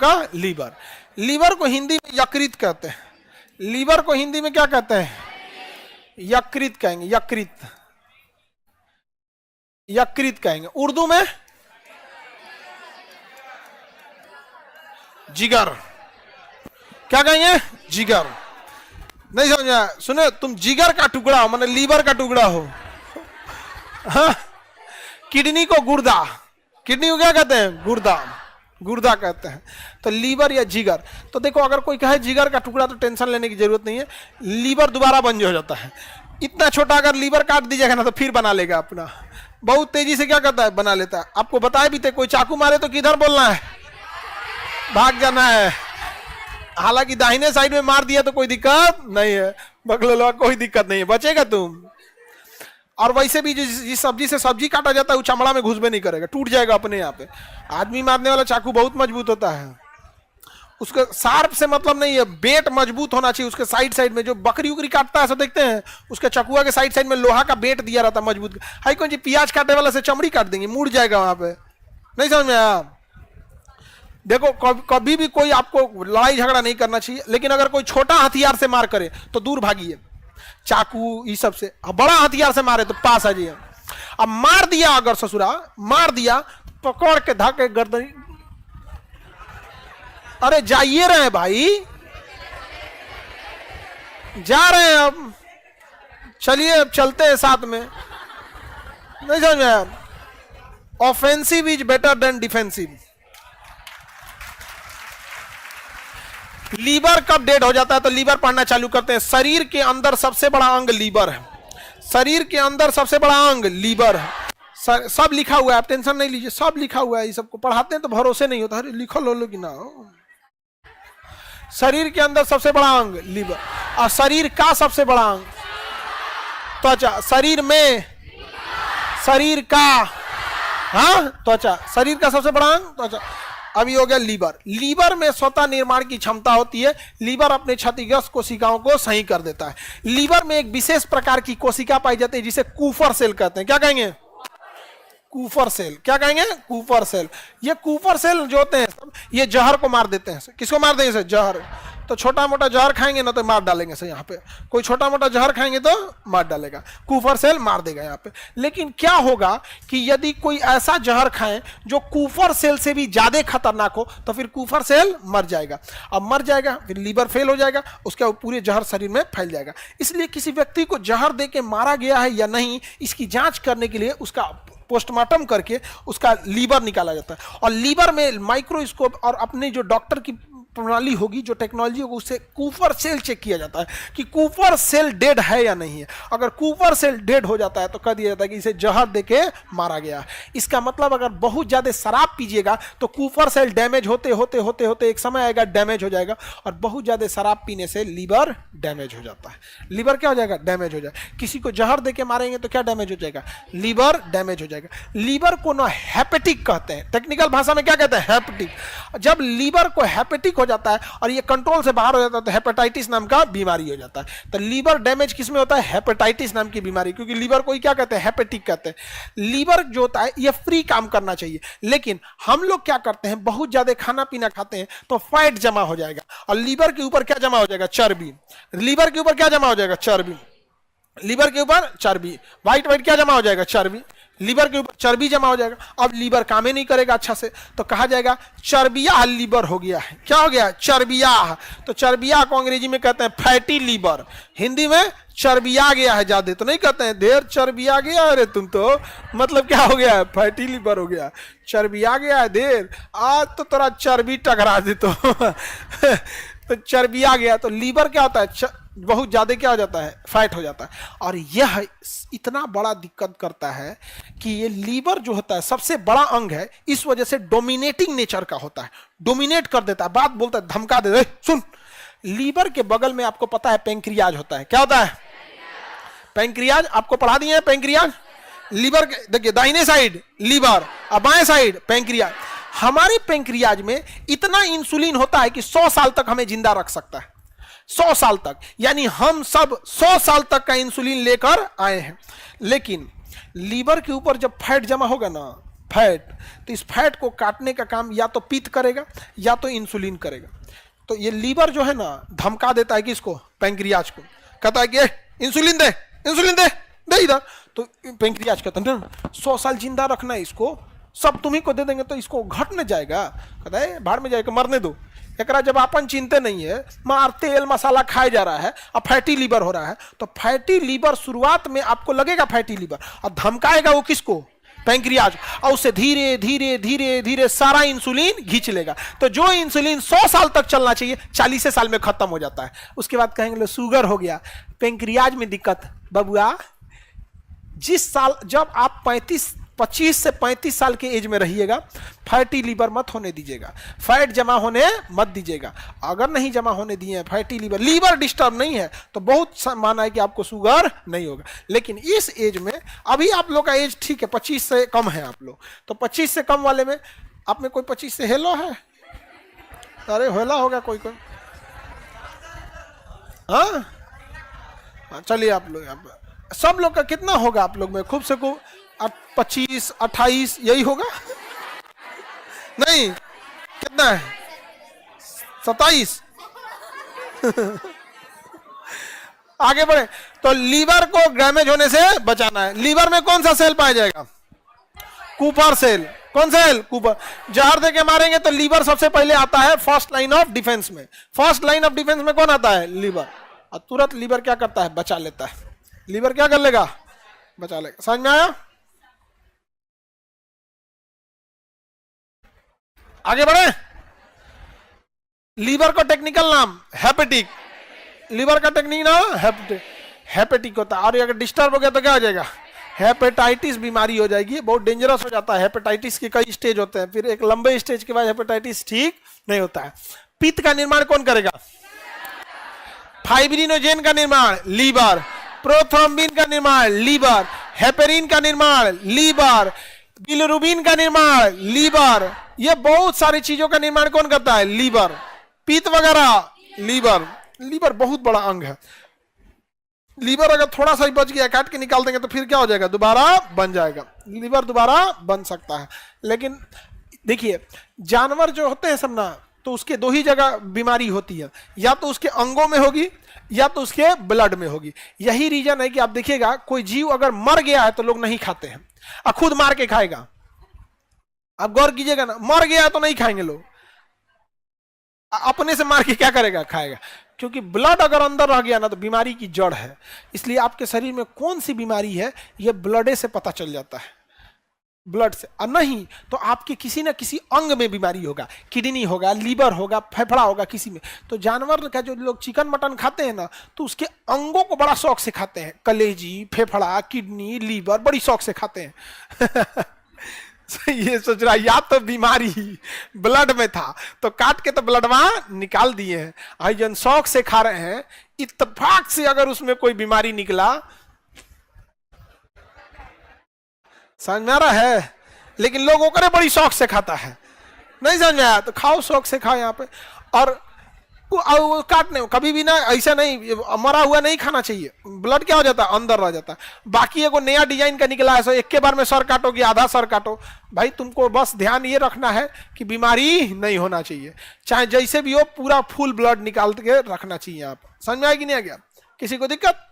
का liver. Liver को हिंदी में यकृत कहते हैं। लीवर को हिंदी में क्या कहते हैं? यकृत कहेंगे। यकृत, यकृत कहेंगे। उर्दू में जिगर। क्या कहेंगे? जिगर। नहीं समझा? सुनो, तुम जिगर का टुकड़ा हो, मतलब लीवर का टुकड़ा हो। हाँ? किडनी को गुर्दा, किडनी को क्या कहते हैं? गुर्दा, गुर्दा कहते हैं। तो लीवर या जिगर। तो देखो, अगर कोई कहे जिगर का टुकड़ा तो टेंशन लेने की जरूरत नहीं है, लीवर दोबारा बन हो जाता है। इतना छोटा अगर लीवर काट दीजिएगा ना तो फिर बना लेगा अपना, बहुत तेजी से क्या करता है? बना लेता है। आपको बताए भी थे, कोई चाकू मारे तो किधर बोलना है? भाग जाना है। हालांकि दाहिने साइड में मार दिया तो कोई दिक्कत नहीं है, बगल कोई दिक्कत नहीं है, बचेगा तुम। और वैसे भी जिस सब्जी से सब्जी काटा जाता है वो चमड़ा में घुसबे नहीं करेगा, टूट जाएगा अपने यहाँ पे। आदमी मारने वाला चाकू बहुत मजबूत होता है, उसका शार्प से मतलब नहीं है, बेट मजबूत होना चाहिए। उसके साइड साइड में जो बकरी उकरी काटता है सब देखते हैं, उसके चकुआ के साइड साइड में लोहा का बेट दिया रहता है मजबूत। हाई कौन जी प्याज काटने वाला से चमड़ी काट देंगे, मुड़ जाएगा वहां पे। नहीं समझ में आया? देखो, कभी भी कोई आपको लड़ाई झगड़ा नहीं करना चाहिए, लेकिन अगर कोई छोटा हथियार से मार करे तो दूर भागिए, चाकू ये सब से। बड़ा हथियार से मारे तो पास आ जाइए। अब मार दिया, अगर ससुरा मार दिया, पकड़ के धाके गर्दन, अरे जाइए रहे भाई, जा रहे हैं अब, चलिए अब चलते हैं साथ में। नहीं समझ में? Offensive is better than defensive. Liver कब डेड हो जाता है? तो लीवर पढ़ना चालू करते हैं। शरीर के अंदर सबसे बड़ा अंग लीवर है। शरीर के अंदर सबसे बड़ा अंग लीवर है। सब लिखा हुआ है, आप टेंशन नहीं लीजिए, सब लिखा हुआ है। ये सबको पढ़ाते हैं तो भरोसे नहीं होता, अरे लिखो लो कि ना। शरीर के अंदर सबसे बड़ा अंग लीवर। और शरीर का सबसे बड़ा अंग त्वचा। शरीर में, शरीर का, हाँ त्वचा। शरीर का सबसे बड़ा अंग त्वचा। अभी हो गया लीवर। लीवर में स्वतः निर्माण की क्षमता होती है। लीवर अपने क्षतिग्रस्त कोशिकाओं को सही कर देता है। लीवर में एक विशेष प्रकार की कोशिका पाई जाती है जिसे कूफर सेल कहते हैं। क्या कहेंगे? Kupffer cell. क्या कहेंगे? Kupffer cell. ये कूफर सेल जो होते हैं ये जहर को मार देते हैं। किसको मार देंगे सर? जहर। तो छोटा मोटा जहर खाएंगे ना तो मार डालेंगे सर। यहाँ पे कोई छोटा मोटा जहर खाएंगे तो मार डालेगा, कूफर सेल मार देगा यहाँ पे। लेकिन क्या होगा कि यदि कोई ऐसा जहर खाएं जो कूफर सेल से भी ज्यादा खतरनाक हो तो फिर कूफर सेल मर जाएगा। अब मर जाएगा फिर लीवर फेल हो जाएगा, उसका पूरे जहर शरीर में फैल जाएगा। इसलिए किसी व्यक्ति को जहर दे के मारा गया है या नहीं, इसकी जांच करने के लिए उसका पोस्टमार्टम करके उसका लीवर निकाला जाता है। और लीवर में माइक्रोस्कोप और अपने जो डॉक्टर की प्रणाली होगी, जो टेक्नोलॉजी होगी, उससे कूफर सेल चेक किया जाता है कि कूफर सेल डेड है या नहीं है। अगर कूफर सेल डेड हो जाता है तो कह दिया जाता है कि इसे जहर देके मारा गया। इसका मतलब अगर बहुत ज्यादा शराब पीजिएगा तो कूफर सेल डैमेज होते होते होते होते एक समय आएगा डैमेज हो जाएगा, और बहुत ज्यादा शराब पीने से लीवर डैमेज हो जाता है। लीवर क्या हो जाएगा? डैमेज हो जाएगा। किसी को जहर देके मारेंगे तो क्या डैमेज हो जाएगा? लीवर डैमेज हो जाएगा। लीवर को ना हेपेटिक कहते हैं, टेक्निकल भाषा में क्या कहते हैं? हेपेटिक। जब लीवर को हेपेटिक हो जाता है और ये कंट्रोल से बाहर हो जाता है तो हेपेटाइटिस नाम का बीमारी हो जाता है। तो लीवर डैमेज किस में होता है? हेपेटाइटिस नाम की बीमारी। क्योंकि लीवर को ही क्या कहते हैं? हेपेटिक कहते हैं। लीवर जो होता है ये फ्री काम करना चाहिए, लेकिन हम लोग क्या करते हैं, बहुत ज्यादा खाना पीना खाते हैं तो फैट जमा हो जाएगा, और लीवर के ऊपर क्या जमा हो जाएगा? चर्बी। लीवर के ऊपर क्या जमा हो जाएगा? चर्बी। लीवर के ऊपर चर्बी, व्हाइट व्हाइट क्या जमा हो जाएगा? चर्बी। लीवर के ऊपर चर्बी जमा हो जाएगा। अब लीवर काम ही नहीं करेगा अच्छा से, तो कहा जाएगा चर्बिया लीवर हो गया है। क्या हो गया? चर्बिया। तो चर्बिया को अंग्रेजी में कहते हैं फैटी लीवर, हिंदी में चर्बिया गया है ज्यादा, तो नहीं कहते हैं देर चर्बिया गया। अरे तुम तो मतलब क्या हो गया है? फैटी लीवर हो गया, चर्बिया गया है देर, आज तो तेरा चर्बी टकरा दे तो तो चर्बिया गया। तो लीवर क्या होता है? बहुत ज्यादा क्या हो जाता है? फैट हो जाता है। और यह इतना बड़ा दिक्कत करता है कि ये लीवर जो होता है सबसे बड़ा अंग है, इस वजह से डोमिनेटिंग नेचर का होता है, डोमिनेट कर देता है, बात बोलता है, धमका देता है। सुन, लीवर के बगल में आपको पता है पेंक्रियाज होता है। क्या होता है? पेंक्रियाज। आपको पढ़ा दिए हैं पेंक्रियाज। लीवर के देखिए दाहिने साइड लीवर और बाएं साइड पेंक्रियाज। हमारे पेंक्रियाज में इतना इंसुलिन होता है कि 100 साल तक हमें जिंदा रख सकता है। 100 साल तक, यानी हम सब 100 साल तक का इंसुलिन लेकर आए हैं। लेकिन लीवर के ऊपर जब फैट जमा होगा ना फैट। तो इस फैट को काटने का काम या तो पित्त करेगा या तो इंसुलिन करेगा। तो ये लीवर जो है ना धमका देता है किसको, पैंक्रियाज को, कहता है कि इंसुलिन दे, इंसुलिन दे, दे इधर। तो पैंक्रियाज कहता है 100 साल जिंदा रखना है इसको, सब तुम्ही को दे देंगे तो इसको घट न जाएगा, कहता है भाड़ में जाएगा, मरने दो एकरा। जब अपन चिंते नहीं है, मार तेल मसाला खाया जा रहा है, अब फैटी लीवर हो रहा है। तो फैटी लीवर शुरुआत में आपको लगेगा फैटी लीवर, और धमकाएगा वो किसको, पैंक्रियाज, और उससे धीरे धीरे धीरे धीरे सारा इंसुलिन खींच लेगा। तो जो इंसुलिन 100 साल तक चलना चाहिए 40 साल में खत्म हो जाता है। उसके बाद कहेंगे शुगर हो गया, पैंक्रियाज में दिक्कत। बबुआ जिस साल जब आप 25 से 35 साल के एज में रहिएगा, फैटी लीवर मत होने दीजिएगा, फैट जमा होने मत दीजिएगा। अगर नहीं जमा होने दिए फैटी लीवर डिस्टर्ब नहीं है तो बहुत माना है कि आपको शुगर नहीं होगा। लेकिन इस एज में, अभी आप लोग का एज ठीक है 25 से कम है आप लोग, तो 25 से कम वाले में आप में कोई 25 से हेलो है? अरे हेला होगा कोई कोई, हाँ चलिए आप लोग, सब लोग का कितना होगा आप लोग में, खूब से खूब 25 28 यही होगा? नहीं, कितना है? 27। आगे बढ़े। तो लीवर को डैमेज होने से बचाना है। लीवर में कौन सा सेल पाया जाएगा? Kupffer cell. कौन सेल? कूपर। जहर दे के मारेंगे तो लीवर सबसे पहले आता है फर्स्ट लाइन ऑफ डिफेंस में। फर्स्ट लाइन ऑफ डिफेंस में कौन आता है? लीवर। और तुरंत लीवर क्या करता है? बचा लेता है। लीवर क्या कर लेगा? बचा लेगा। समझ में आया? आगे बढ़े। लीवर का टेक्निकल नाम हेपेटिक। लीवर का टेक्निक नाम हेपेटिक होता है। और अगर डिस्टर्ब हो गया तो क्या हो जाएगा? हेपेटाइटिस बीमारी हो जाएगी। बहुत डेंजरस हो जाता है। हेपेटाइटिस के कई स्टेज होते हैं, फिर एक लंबे स्टेज के बाद हेपेटाइटिस ठीक नहीं होता है। पित्त का निर्माण कौन करेगा? फाइब्रिनोजेन का निर्माण लीवर, प्रोथ्रोम्बिन का निर्माण लीवर, हेपेरिन का निर्माण लीवर, बिलिरुबिन का निर्माण लीवर। ये बहुत सारी चीजों का निर्माण कौन करता है? लीवर। पित्त वगैरह लीवर। लीवर बहुत बड़ा अंग है। लीवर अगर थोड़ा सा ही बच गया, काट के निकाल देंगे तो फिर क्या हो जाएगा? दोबारा बन जाएगा। लीवर दोबारा बन सकता है। लेकिन देखिए, जानवर जो होते हैं सब ना, तो उसके दो ही जगह बीमारी होती है, या तो उसके अंगों में होगी या तो उसके ब्लड में होगी। यही रीजन है कि आप देखिएगा कोई जीव अगर मर गया है तो लोग नहीं खाते हैं, और खुद मार के खाएगा। आप गौर कीजिएगा ना, मर गया तो नहीं खाएंगे लोग, अपने से मार के क्या करेगा? खाएगा। क्योंकि ब्लड अगर अंदर रह गया ना तो बीमारी की जड़ है। इसलिए आपके शरीर में कौन सी बीमारी है यह ब्लड से पता चल जाता है, ब्लड से। और नहीं तो आपके किसी ना किसी अंग में बीमारी होगा, किडनी होगा, लीवर होगा, फेफड़ा होगा, किसी में। तो जानवर का जो लोग चिकन मटन खाते हैं ना, तो उसके अंगों को बड़ा शौक से खाते हैं। कलेजी, फेफड़ा, किडनी, लीवर बड़ी शौक से खाते हैं। ये सोच रहा या तो बीमारी ब्लड में था तो काट के तो ब्लड वहां निकाल दिए हैं। आई जन शौक से खा रहे हैं, इत्तेफाक से अगर उसमें कोई बीमारी निकला, समझ में आ रहा है? लेकिन लोग ओकरे बड़ी शौक से खाता है। नहीं समझ में आया तो खाओ, शौक से खाओ यहाँ पे। और काटने कभी भी ना ऐसा नहीं, मरा हुआ नहीं खाना चाहिए। ब्लड क्या हो जाता है? अंदर रह जाता है। बाकी एगो नया डिजाइन का निकला है, एक के बार में सर काटो कि आधा सर काटो। भाई तुमको बस ध्यान ये रखना है कि बीमारी नहीं होना चाहिए, चाहे जैसे भी हो, पूरा फुल ब्लड निकाल के रखना चाहिए। आप समझ में आया कि नहीं आ गया? किसी को दिक्कत?